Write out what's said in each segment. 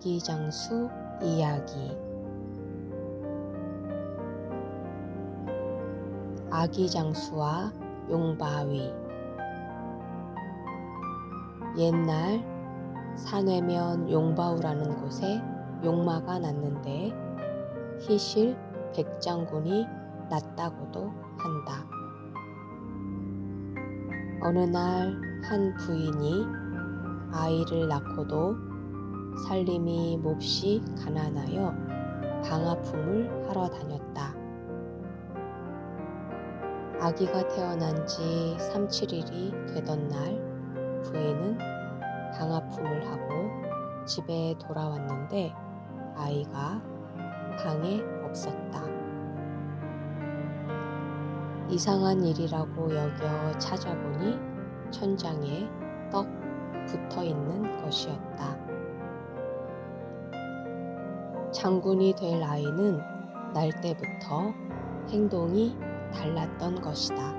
아기 장수 이야기. 아기 장수와 용바위. 옛날 산외면 용바우라는 곳에 용마가 났는데 희실 백장군이 났다고도 한다. 어느 날 한 부인이 아이를 낳고도 살림이 몹시 가난하여 방아픔을 하러 다녔다. 아기가 태어난 지 3, 7일이 되던 날 부인은 방아픔을 하고 집에 돌아왔는데 아이가 방에 없었다. 이상한 일이라고 여겨 찾아보니 천장에 떡 붙어 있는 것이었다. 장군이 될 아이는 날 때부터 행동이 달랐던 것이다.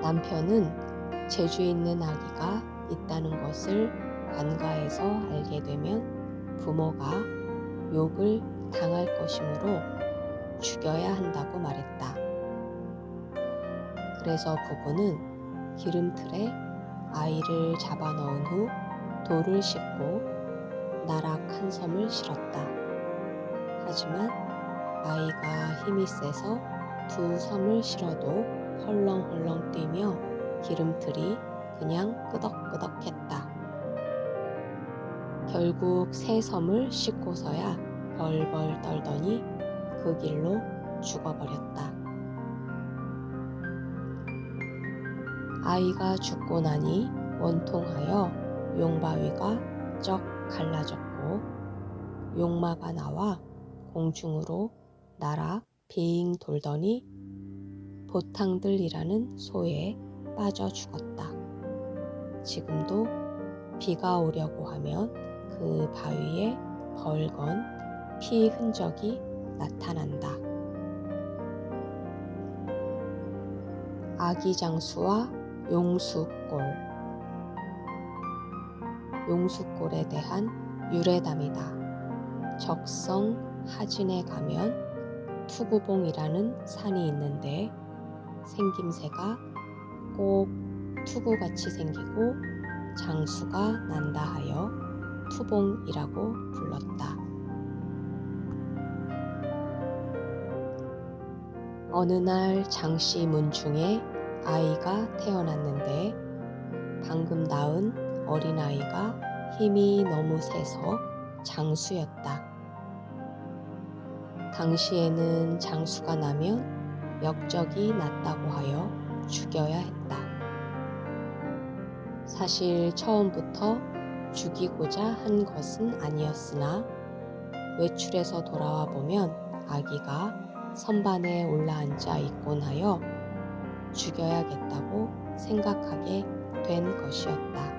남편은 재주 있는 아기가 있다는 것을 관가에서 알게 되면 부모가 욕을 당할 것이므로 죽여야 한다고 말했다. 그래서 부부는 기름틀에 아이를 잡아넣은 후 돌을 싣고 나락 한 섬을 실었다. 하지만 아이가 힘이 세서 두 섬을 실어도 헐렁헐렁 뛰며 기름틀이 그냥 끄덕끄덕했다. 결국 세 섬을 싣고서야 벌벌 떨더니 그 길로 죽어버렸다. 아이가 죽고 나니 원통하여 용바위가 쩍 갈라졌고 용마가 나와 공중으로 날아 빙 돌더니 보탕들이라는 소에 빠져 죽었다. 지금도 비가 오려고 하면 그 바위에 벌건 피 흔적이 나타난다. 아기 장수와 용수골. 용수골에 대한 유래담이다. 적성 하진에 가면 투구봉이라는 산이 있는데 생김새가 꼭 투구같이 생기고 장수가 난다 하여 투봉이라고 불렀다. 어느 날 장씨 문중에 아이가 태어났는데 방금 낳은 어린아이가 힘이 너무 세서 장수였다. 당시에는 장수가 나면 역적이 났다고 하여 죽여야 했다. 사실 처음부터 죽이고자 한 것은 아니었으나 외출해서 돌아와 보면 아기가 선반에 올라앉아 있곤 하여 죽여야겠다고 생각하게 된 것이었다.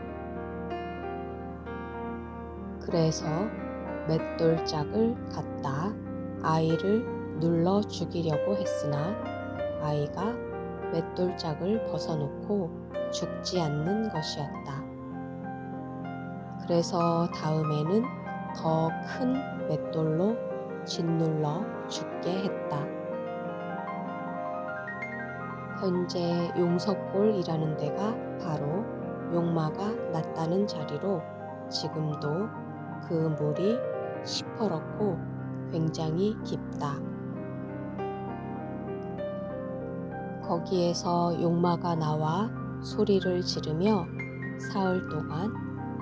그래서 맷돌짝을 갖다 아이를 눌러 죽이려고 했으나 아이가 맷돌짝을 벗어놓고 죽지 않는 것이었다. 그래서 다음에는 더 큰 맷돌로 짓눌러 죽게 했다. 현재 용석골이라는 데가 바로 용마가 났다는 자리로 지금도 그 물이 시퍼렇고 굉장히 깊다. 거기에서 용마가 나와 소리를 지르며 사흘 동안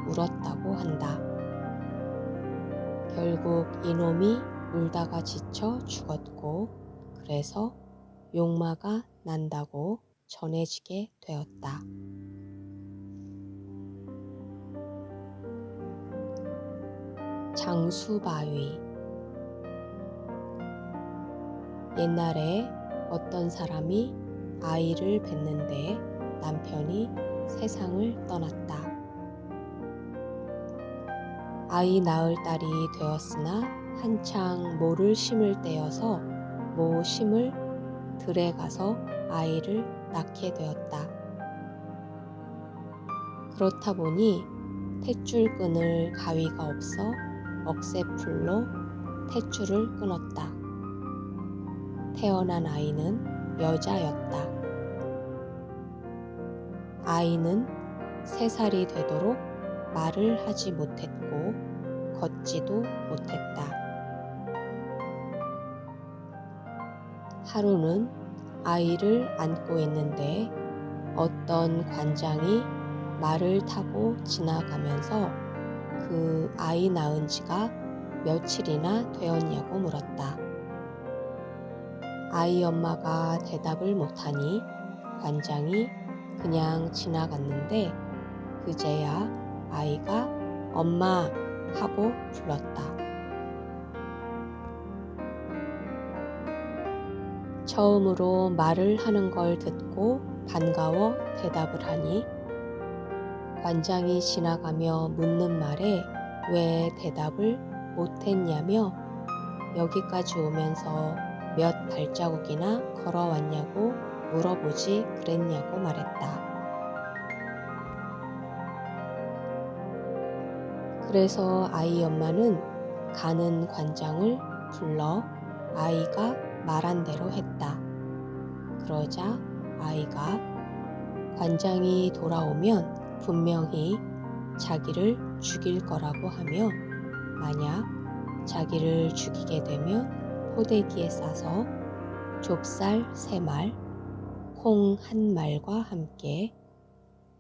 울었다고 한다. 결국 이놈이 울다가 지쳐 죽었고 그래서 용마가 난다고 전해지게 되었다. 장수바위. 옛날에 어떤 사람이 아이를 낳는데 남편이 세상을 떠났다. 아이 낳을 딸이 되었으나 한창 모를 심을 때여서 모 심을 들에 가서 아이를 낳게 되었다. 그렇다 보니 탯줄 끊을 가위가 없어 억새풀로 탯줄을 끊었다. 태어난 아이는 여자였다. 아이는 3살이 되도록 말을 하지 못했고 걷지도 못했다. 하루는 아이를 안고 있는데 어떤 관장이 말을 타고 지나가면서 그 아이 낳은 지가 며칠이나 되었냐고 물었다. 아이 엄마가 대답을 못하니 관장이 그냥 지나갔는데 그제야 아이가 엄마 하고 불렀다. 처음으로 말을 하는 걸 듣고 반가워 대답을 하니 관장이 지나가며 묻는 말에 왜 대답을 못했냐며 여기까지 오면서 몇 발자국이나 걸어왔냐고 물어보지 그랬냐고 말했다. 그래서 아이 엄마는 가는 관장을 불러 아이가 말한 대로 했다. 그러자 아이가 관장이 돌아오면 분명히 자기를 죽일 거라고 하며 만약 자기를 죽이게 되면 포대기에 싸서 좁쌀 3말, 콩 1말과 함께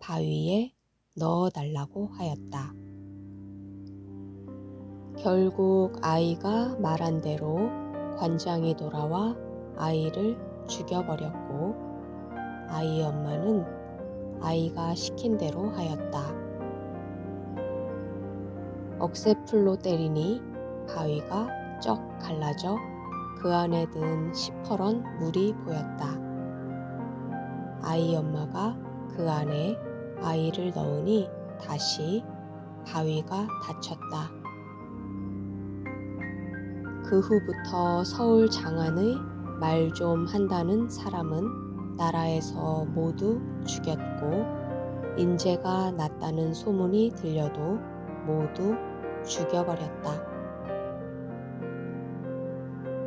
바위에 넣어달라고 하였다. 결국 아이가 말한 대로 관장이 돌아와 아이를 죽여버렸고 아이 엄마는 아이가 시킨 대로 하였다. 억새풀로 때리니 바위가 쩍 갈라져 그 안에 든 시퍼런 물이 보였다. 아이 엄마가 그 안에 아이를 넣으니 다시 바위가 닫혔다. 그 후부터 서울 장안의 말 좀 한다는 사람은 나라에서 모두 죽였고 인재가 났다는 소문이 들려도 모두 죽여버렸다.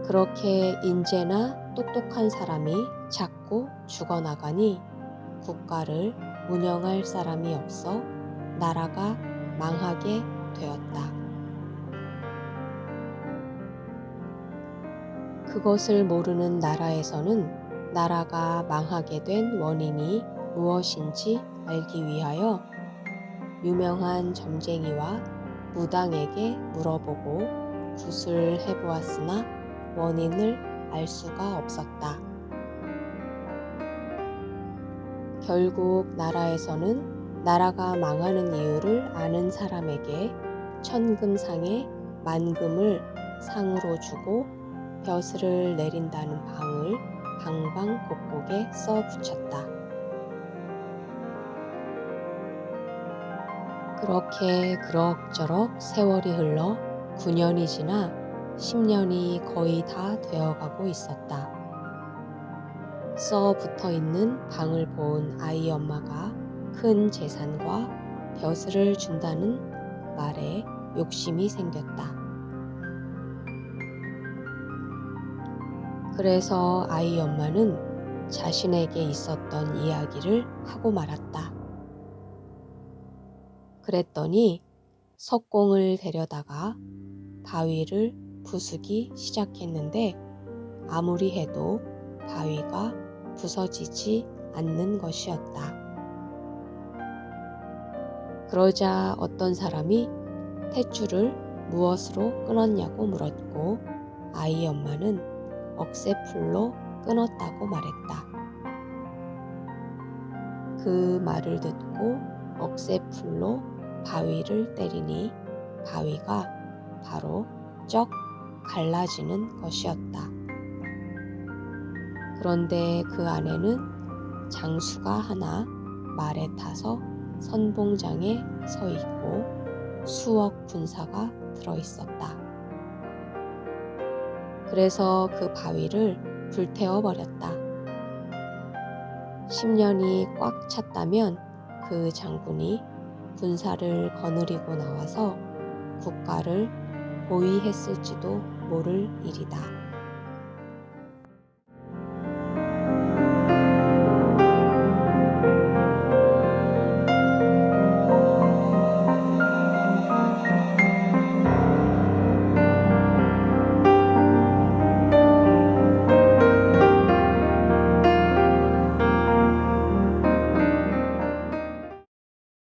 그렇게 인재나 똑똑한 사람이 자꾸 죽어나가니 국가를 운영할 사람이 없어 나라가 망하게 되었다. 그것을 모르는 나라에서는 나라가 망하게 된 원인이 무엇인지 알기 위하여 유명한 점쟁이와 무당에게 물어보고 굿을 해보았으나 원인을 알 수가 없었다. 결국 나라에서는 나라가 망하는 이유를 아는 사람에게 천금상에 만금을 상으로 주고 벼슬을 내린다는 방을 방방곡곡에 써 붙였다. 그렇게 그럭저럭 세월이 흘러 9년이 지나 10년이 거의 다 되어가고 있었다. 써 붙어 있는 방을 본 아이 엄마가 큰 재산과 벼슬을 준다는 말에 욕심이 생겼다. 그래서 아이 엄마는 자신에게 있었던 이야기를 하고 말았다. 그랬더니 석공을 데려다가 바위를 부수기 시작했는데 아무리 해도 바위가 부서지지 않는 것이었다. 그러자 어떤 사람이 탯줄을 무엇으로 끊었냐고 물었고 아이 엄마는 억새풀로 끊었다고 말했다. 그 말을 듣고 억새풀로 바위를 때리니 바위가 바로 쩍 갈라지는 것이었다. 그런데 그 안에는 장수가 하나 말에 타서 선봉장에 서 있고 수억 군사가 들어있었다. 그래서 그 바위를 불태워 버렸다. 10년이 꽉 찼다면 그 장군이 군사를 거느리고 나와서 국가를 보위했을지도 모를 일이다.